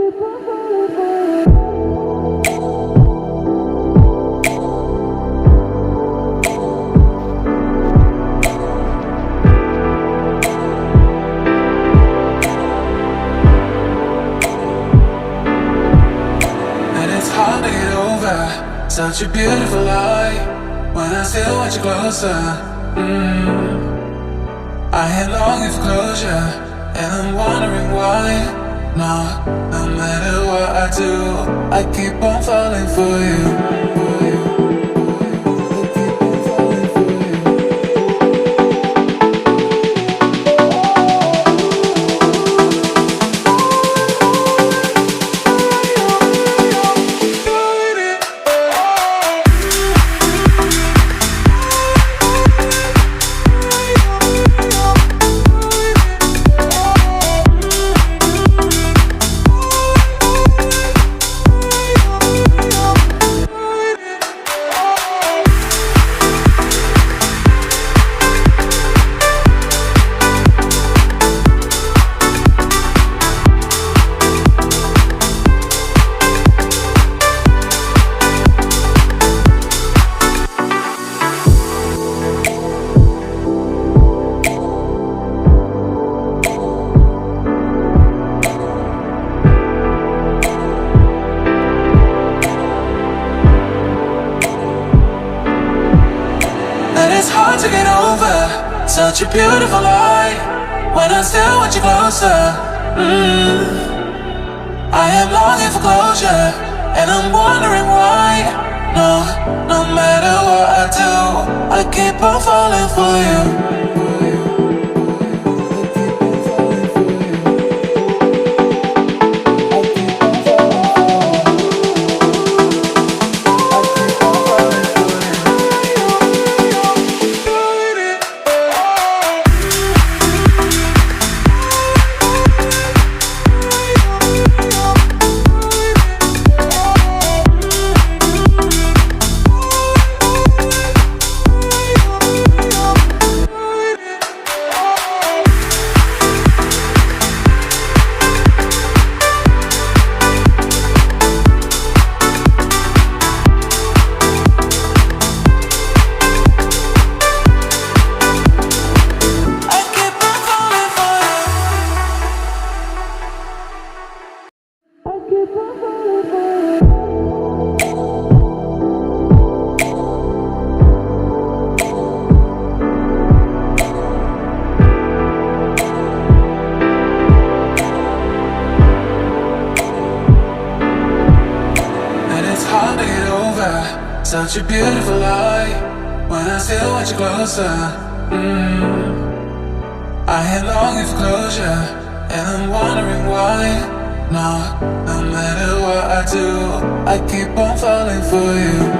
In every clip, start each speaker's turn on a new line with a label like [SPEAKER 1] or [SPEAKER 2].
[SPEAKER 1] Such a beautiful lie when I still want you closer. I am longing for closure, and I'm wondering why. No matter what I do, I keep on falling for you. To get over such a beautiful lie when I still want you closer. I am longing for closure, and I'm wondering why. No matter what I do, I keep on falling for you. Such a beautiful lie when I still want you closer. I am longing for closure, and I'm wondering why. No matter what I do, I keep on falling for you.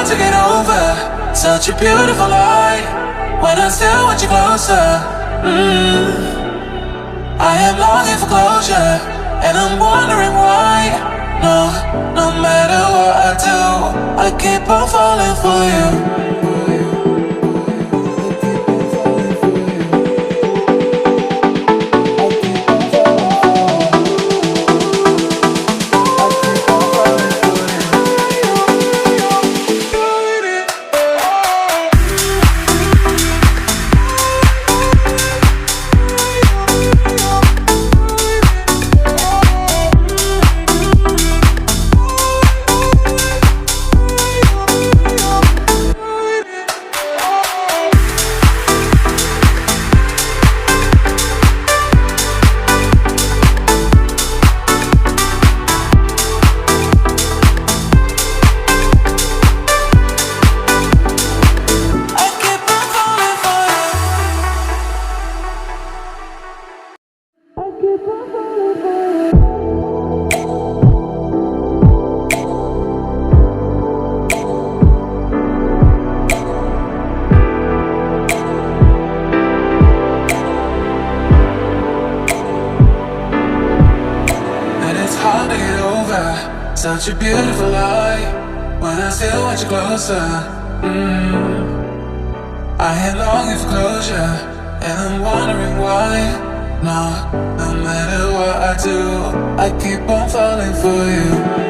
[SPEAKER 1] To get over such a beautiful lie when I still want you closer. I am longing for closure, and I'm wondering why. No matter what I do, I keep on falling for you. such a beautiful light. When I still want you closer, I am longing for closure, and I'm wondering why. No matter what I do, I keep on falling for you.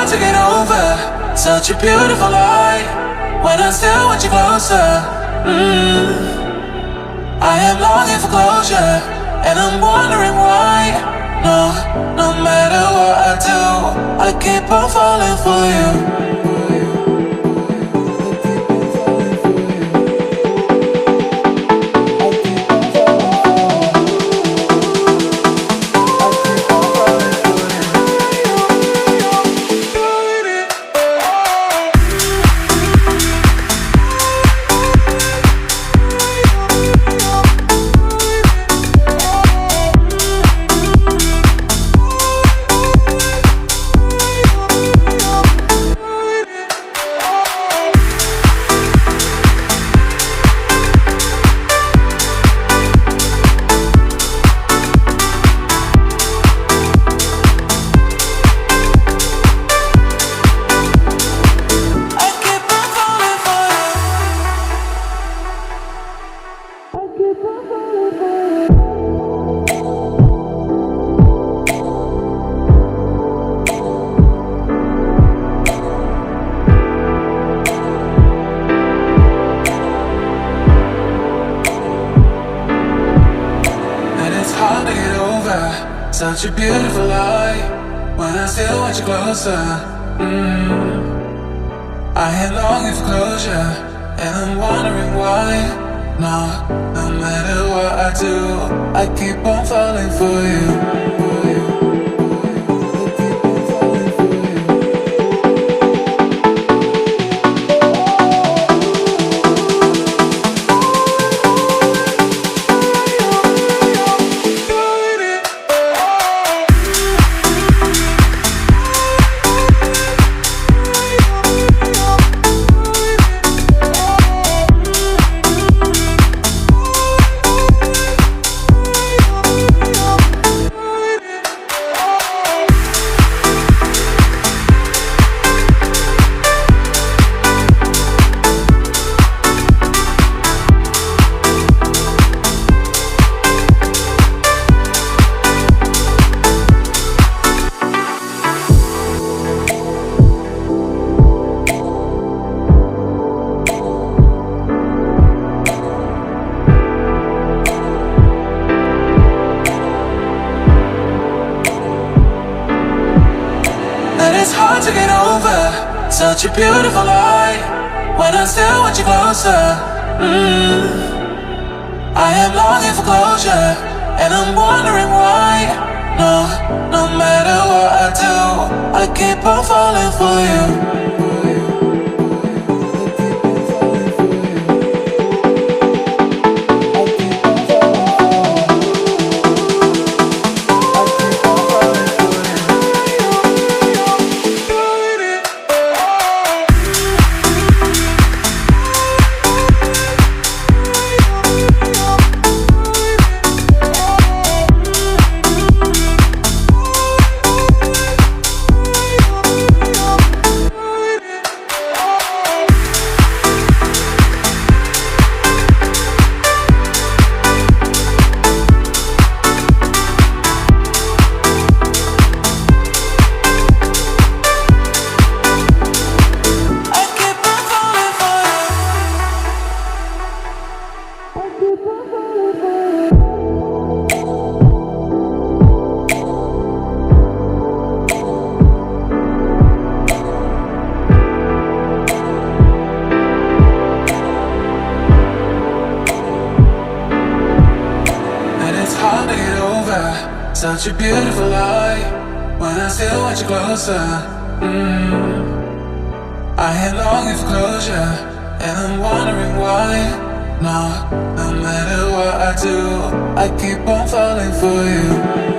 [SPEAKER 1] To get over such a beautiful light. When I still want you closer, I am longing for closure, and I'm wondering why. No matter what I do, I keep on falling for you. Such a beautiful light. When I still want you closer, I am longing for closure, and I'm wondering why. No matter what I do, I keep on falling for you. To get over such a beautiful light. When I still want you closer, I am longing for closure, and I'm wondering why. No matter what I do, I keep on falling for you. such a beautiful lie when I still want you closer. I am longing for closure, and I'm wondering why. No matter what I do, I keep on falling for you.